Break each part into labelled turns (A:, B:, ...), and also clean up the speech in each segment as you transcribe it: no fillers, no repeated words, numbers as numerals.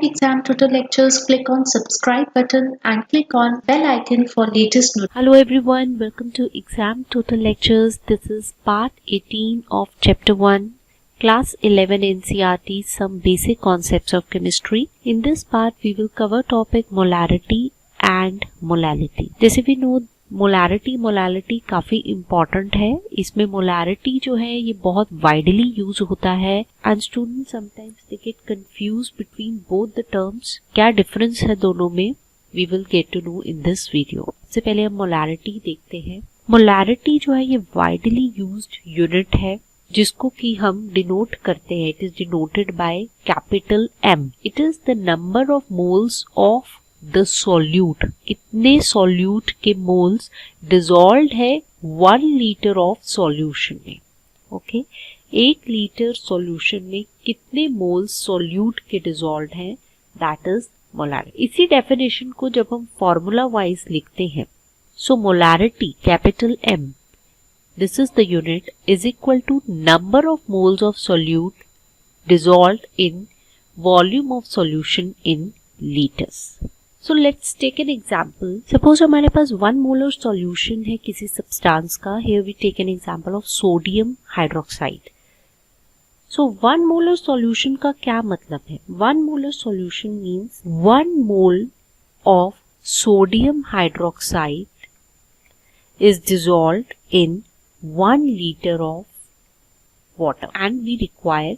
A: Exam Tutor Lectures, click on subscribe button and click on bell icon for latest notifications.
B: Hello everyone, welcome to Exam Tutor Lectures. This is part 18 of Chapter 1, Class 11 NCERT, some basic concepts of chemistry. In this part, we will cover topic molarity and molality. जैसे we know, molarity काफी important है. इसमें molarity जो है ये बहुत widely use होता है and student sometimes they get confuse between both the terms. क्या डिफरेंस है दोनों में, we will get to know in this video. सबसे पहले हम मोलारिटी देखते हैं. मोलारिटी जो है ये वाइडली यूज्ड यूनिट है जिसको कि हम डिनोट करते हैं. It is denoted by capital M. It is the number of moles of the solute. कितने सॉल्यूट के मोल्स डिसॉल्व्ड है 1 लीटर ऑफ सॉल्यूशन में. ओके, 1 लीटर सॉल्यूशन में कितने मोल्स सॉल्यूट के डिसॉल्व्ड हैं, दैट इज मोलारिटी. इसी डेफिनेशन को जब हम फॉर्मूला वाइज लिखते हैं, so molarity capital M, this is the unit, is equal to number of moles of solute dissolved in volume of solution in liters. So let's take an example. Suppose हमारे पास 1 molar solution है किसी substance का. Here we take an example of sodium hydroxide. So 1 molar solution का क्या मतलब है? 1 molar solution means 1 mole of sodium hydroxide is dissolved in 1 liter of water and we require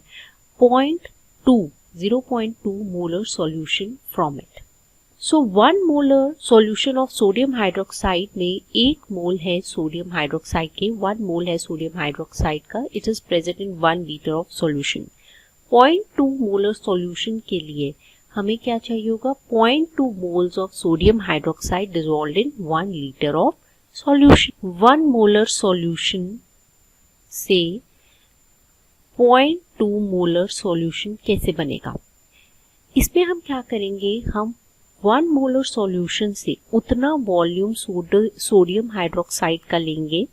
B: 0.2 molar solution from it. So 1 molar solution of sodium hydroxide में 1 मोल है sodium hydroxide के, 1 मोल है sodium hydroxide का. It is present in 1 litre of solution. 0.2 molar solution के लिए हमें क्या चाहिए होगा? 0.2 moles of sodium hydroxide dissolved in 1 litre of solution. 1 molar solution से 0.2 मोलर सॉल्यूशन कैसे बनेगा? इसमें हम क्या करेंगे, हम 1 मोलर सॉल्यूशन से उतना वॉल्यूम सोडियम हाइड्रोक्साइड का लेंगे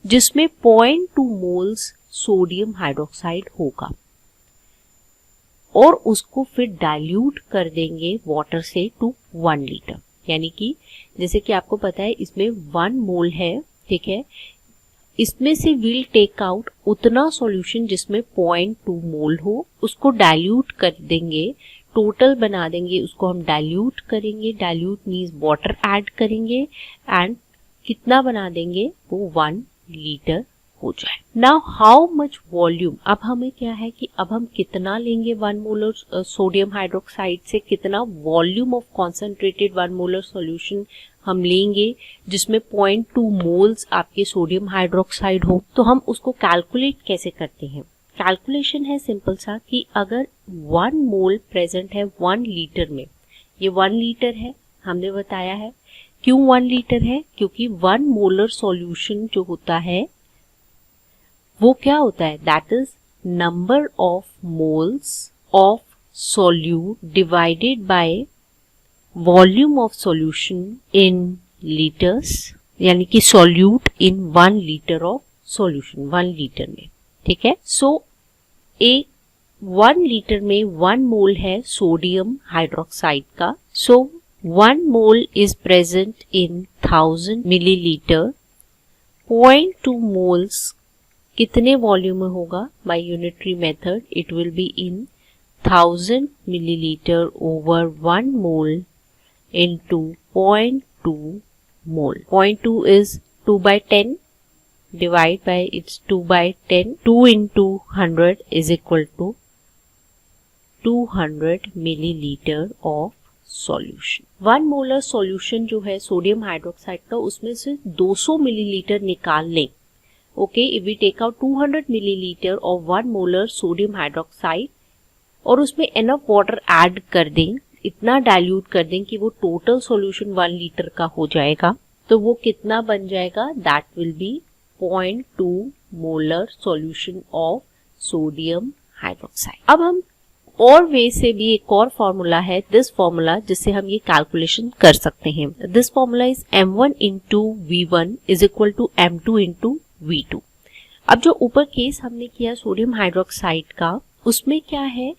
B: जिसमें 0.2 मोल्स सोडियम हाइड्रोक्साइड होगा और उसको फिर डाइल्यूट कर देंगे वाटर से टू 1 लीटर. यानी कि जैसे कि आपको पता है इसमें 1 मोल है, ठीक है, इसमें से विल टेक आउट उतना सॉल्यूशन जिसमें 0.2 मोल हो, उसको डाइल्यूट कर देंगे, टोटल बना देंगे, उसको हम डाइल्यूट करेंगे. डाइल्यूट मीन्स वाटर ऐड करेंगे एंड कितना बना देंगे, वो 1 लीटर हो जाए. नाउ हाउ मच वॉल्यूम, अब हमें क्या है कि अब हम कितना लेंगे 1 मोलर सोडियम हाइड्रोक्साइड से, कितना volume of concentrated 1 molar solution हम लेंगे जिसमें 0.2 मोल्स आपके सोडियम हाइड्रोक्साइड हो. तो हम उसको कैलकुलेट कैसे करते हैं? कैलकुलेशन है सिंपल सा कि अगर 1 मोल प्रेजेंट है 1 लीटर में, ये 1 लीटर है, हमने बताया है. क्यों 1 लीटर है? क्योंकि 1 मोलर सॉल्यूशन जो होता है वो क्या होता है, that is number of moles of solute divided by volume of solution in litres. यानी कि solute in 1 litre of solution, 1 litre में, ठीक है. सो 1 लीटर में 1 मोल है सोडियम हाइड्रोक्साइड का. So 1 mole is present in 1000 millilitre. 0.2 moles कितने वॉल्यूम में होगा? By unitary method it will be in 1000 millilitre over 1 mole into 0.2 mole. 0.2 is 2/10 divide by its 2/10. 2 into 100 is equal to 200 milliliter of solution. 1 molar solution जो है sodium hydroxide का, उसमें से 200 millilitre निकाल लें. Okay, if we take out 200 milliliter of 1 molar sodium hydroxide और उसमें enough water add कर दें, इतना डाइल्यूट कर दें कि वो टोटल सॉल्यूशन 1 लीटर का हो जाएगा, तो वो कितना बन जाएगा, that will be 0.2 molar solution of sodium hydroxide. अब हम और वे से भी एक और फॉर्मूला है, दिस फॉर्मूला, जिससे हम ये कैलकुलेशन कर सकते हैं. This formula is M1 into V1 is equal to M2 into V2. अब जो ऊपर केस हमने किया सोडियम हाइड्रोक्साइड का, उसमें क्या है,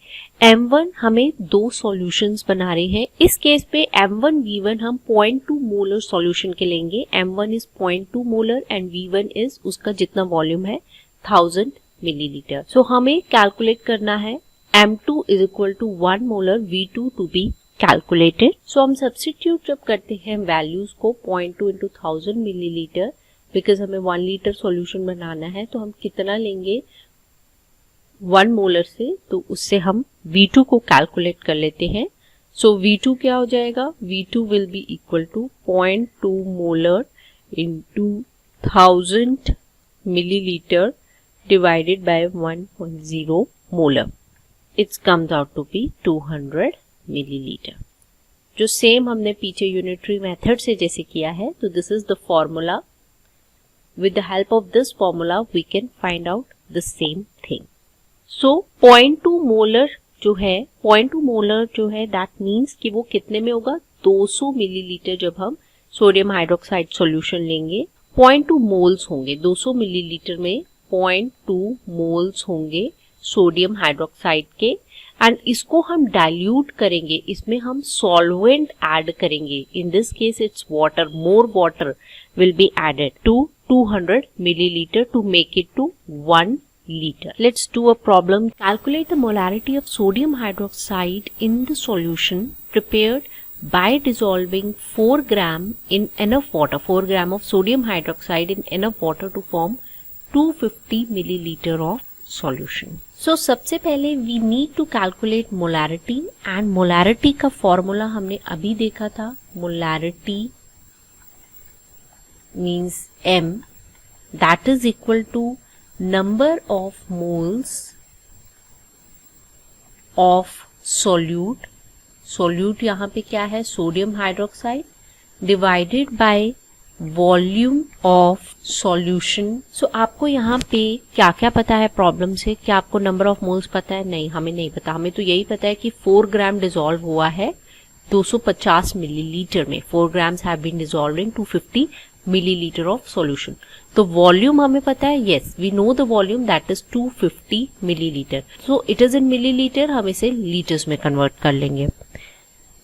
B: M1 हमें 2 सॉल्यूशंस बना रहे हैं। इस केस पे M1 V1 हम 0.2 मोलर सॉल्यूशन के लेंगे। M1 is 0.2 molar and V1 is उसका जितना वॉल्यूम है 1000 मिलीलीटर। सो हमें कैलकुलेट करना है M2 is equal to 1 molar V2 to be calculated. So हम सब्स्टिट्यूट जब करते हैं वैल्यूज को 0.2 इंटू 1000 मिलीलीटर, बिकॉज हमें 1 लीटर सॉल्यूशन बनाना है, तो हम कितना लेंगे 1 मोलर से, तो उससे हम V2 को कैलकुलेट कर लेते हैं। सो V2 क्या हो जाएगा, V2 will be equal to 0.2 molar into 1000 millilitre divided by 1.0 molar. It comes out to be 200 millilitre. जो सेम हमने पीछे यूनिटरी मेथड से जैसे किया है, तो this is the formula. With the help of this formula we can find out the same thing. So 0.2 molar जो है, 0.2 मोलर जो है दैट मीन्स कि वो कितने में होगा, 200 मिलीलीटर जब हम सोडियम हाइड्रोक्साइड सॉल्यूशन लेंगे 0.2 मोल्स होंगे। 200 मिलीलीटर में 0.2 मोल्स होंगे सोडियम हाइड्रोक्साइड के, एंड इसको हम डाइल्यूट करेंगे, इसमें हम सॉल्वेंट ऐड करेंगे। In this case it's water, more water will be added to 200 milliliter to make it to 1 liter. Let's do a problem. Calculate the molarity of sodium hydroxide in the solution prepared by dissolving 4 gram in enough water. 4 gram of sodium hydroxide in enough water to form 250 milliliter of solution. So सबसे पहले we need to calculate molarity, and molarity का formula हमने अभी देखा था। molarity means M, that is equal to number of moles of solute, solute यहाँ पे क्या है, sodium hydroxide, divided by volume of solution. So आपको यहाँ पे क्या क्या पता है प्रॉब्लम से, क्या आपको नंबर ऑफ मोल्स पता है? नहीं, हमें नहीं पता। हमें तो यही पता है कि 4 ग्राम डिसॉल्व हुआ है 250 मिलीलीटर में। 4 grams have been dissolved in 250 millilitre of solution. तो वॉल्यूम हमें पता है, yes we know the volume, that is 250 millilitre. So it is in millilitre, हम इसे लीटर्स में कन्वर्ट कर लेंगे।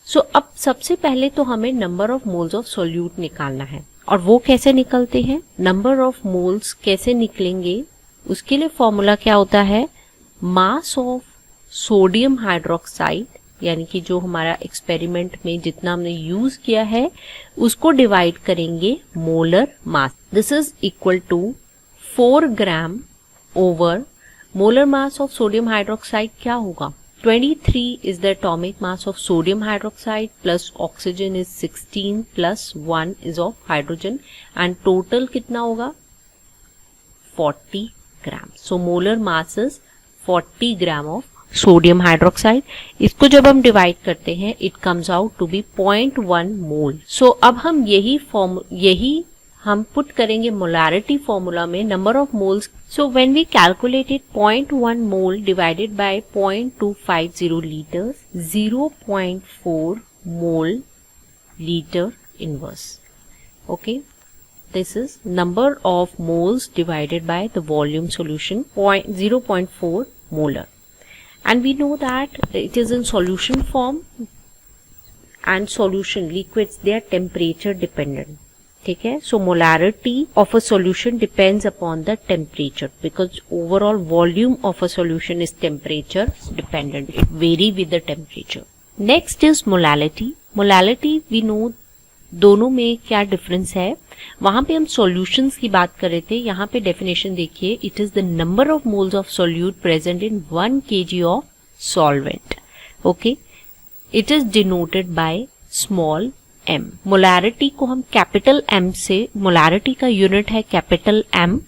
B: सो अब सबसे पहले तो हमें number of moles of solute निकालना है, और वो कैसे निकलते हैं, नंबर ऑफ मोल्स कैसे निकलेंगे, उसके लिए फॉर्मूला क्या होता है, मास ऑफ सोडियम हाइड्रोक्साइड, यानी कि जो हमारा एक्सपेरिमेंट में जितना हमने यूज किया है उसको डिवाइड करेंगे molar mass. This is equal to 4 gram over molar mass of sodium hydroxide क्या होगा, 23 is the atomic mass of sodium hydroxide plus oxygen is 16 plus 1 is of hydrogen, and total कितना होगा 40 ग्राम। So molar mass is 40 gram of sodium hydroxide। इसको जब हम divide करते हैं it comes out to be 0.1 mole. So अब हम यही हम पुट करेंगे मोलारिटी फॉर्मूला में, number of moles. So when we calculated 0.1 mole divided by 0.250 litres, 0.4 mole litre inverse. Okay, this is number of moles divided by the volume solution 0.4 molar, and we know that it is in solution form, and solution liquids they are temperature dependent। ठीक है, so molarity of a solution depends upon the temperature, because overall volume of a solution is temperature dependent, it vary with the temperature. Next is molality. Molality we know दोनों में क्या difference है। वहां पे हम solutions की बात कर रहे थे, यहाँ पे डेफिनेशन देखिए, it is the number of moles of solute present in 1 kg of solvent. Okay, it is denoted by small m। Molarity को हम कैपिटल M से, मोलारिटी का यूनिट है कैपिटल M,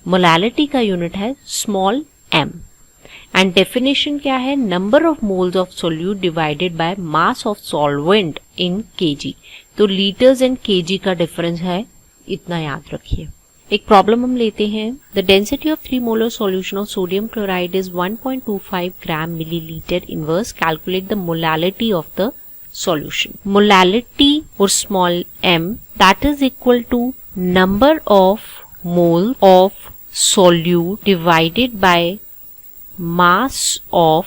B: मोलालिटी का यूनिट है स्मॉल m, एंड डेफिनेशन क्या है, number of moles of solute divided by mass of solvent in kg। तो लीटर्स एंड kg का डिफरेंस है, इतना याद रखिए। एक प्रॉब्लम हम लेते हैं। The density of 3 molar solution of sodium chloride is 1.25 gram millilitre inverse. Calculate the molality of the solution. Molality or small m, that is equal to number of mole of solute divided by mass of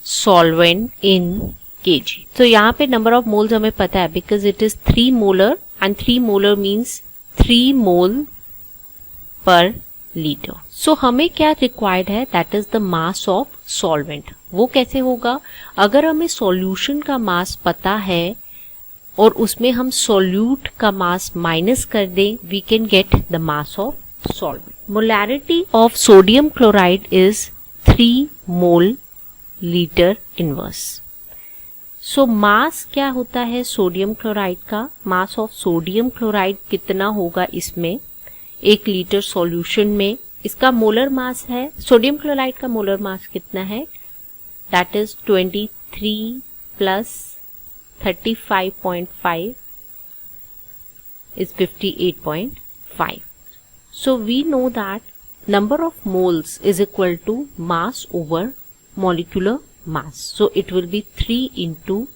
B: solvent in kg. तो यहाँ पे number of moles हमें पता है because it is 3 molar and 3 molar means 3 मोल पर litre. सो हमें क्या required है, that is the mass of solvent. वो कैसे होगा, अगर हमें सॉल्यूशन का मास पता है और उसमें हम सॉल्यूट का मास माइनस कर दें, we can get the mass of solvent. Molarity of sodium chloride is 3 mole litre inverse. So mass क्या होता है सोडियम क्लोराइड का, मास ऑफ सोडियम क्लोराइड कितना होगा इसमें 1 लीटर सॉल्यूशन में. इसका मोलर मास है, सोडियम क्लोराइड का मोलर मास कितना है, that is 23 plus 35.5 is 58.5. So we know that number of moles is equal to mass over molecular mass. So it will be 3 into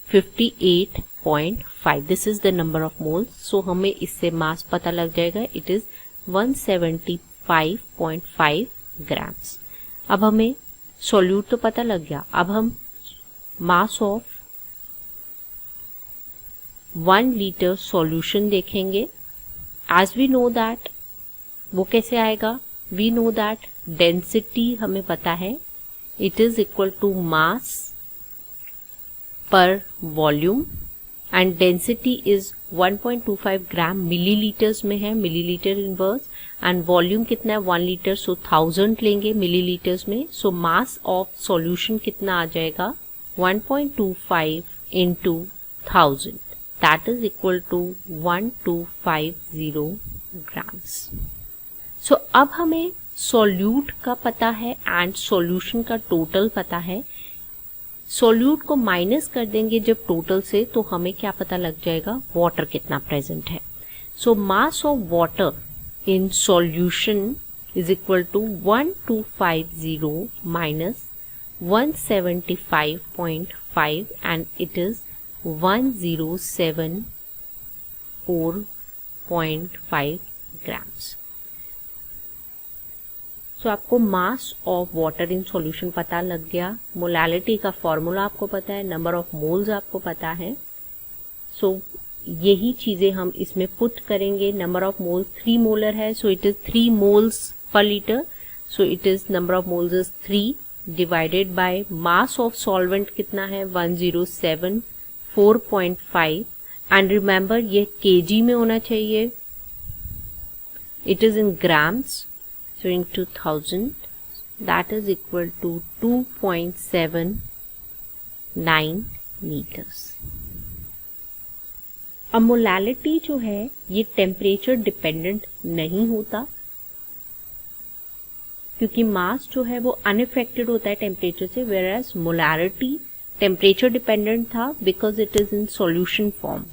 B: 58.5. This is the number of moles. So हमें इससे mass पता लग जाएगा. It is 175.5 grams. अब हमें solute तो पता लग गया. अब हम mass of 1 लीटर सॉल्यूशन देखेंगे. एज वी नो दैट वो कैसे आएगा, वी नो दैट डेंसिटी हमें पता है, it is equal to mass per volume and density is 1.25 gram millilitres में है, मिलीलीटर इनवर्स. एंड वॉल्यूम कितना है 1 लीटर, सो 1000 लेंगे मिलीलीटर्स में. सो मास ऑफ सॉल्यूशन कितना आ जाएगा 1.25 into 1000. That is equal to 1250 grams. So अब हमें solute का पता है एंड solution का टोटल पता है. solute को माइनस कर देंगे जब टोटल से, तो हमें क्या पता लग जाएगा, वाटर कितना प्रेजेंट है. So mass of water in solution is equal to 1250 minus 175.5 and it is 1074.5 grams. So आपको mass of water in solution पता लग गया, मोलैलिटी का फॉर्मूला आपको पता है, नंबर ऑफ मोल्स आपको पता है. सो यही चीजें हम इसमें पुट करेंगे. नंबर ऑफ मोल्स 3 मोलर है, सो it is 3 moles per litre. So it is number of moles is 3 divided by mass of solvent कितना है 107.4.5 एंड रिमेंबर ये केजी में होना चाहिए. It is in grams, so into 1000 that is equal to 2.79 meters. अब molality जो है ये टेम्परेचर डिपेंडेंट नहीं होता, क्योंकि मास जो है वो अनअफेक्टेड होता है टेम्परेचर से, whereas मोलैलिटी टेम्परेचर डिपेंडेंट था because it is in solution form.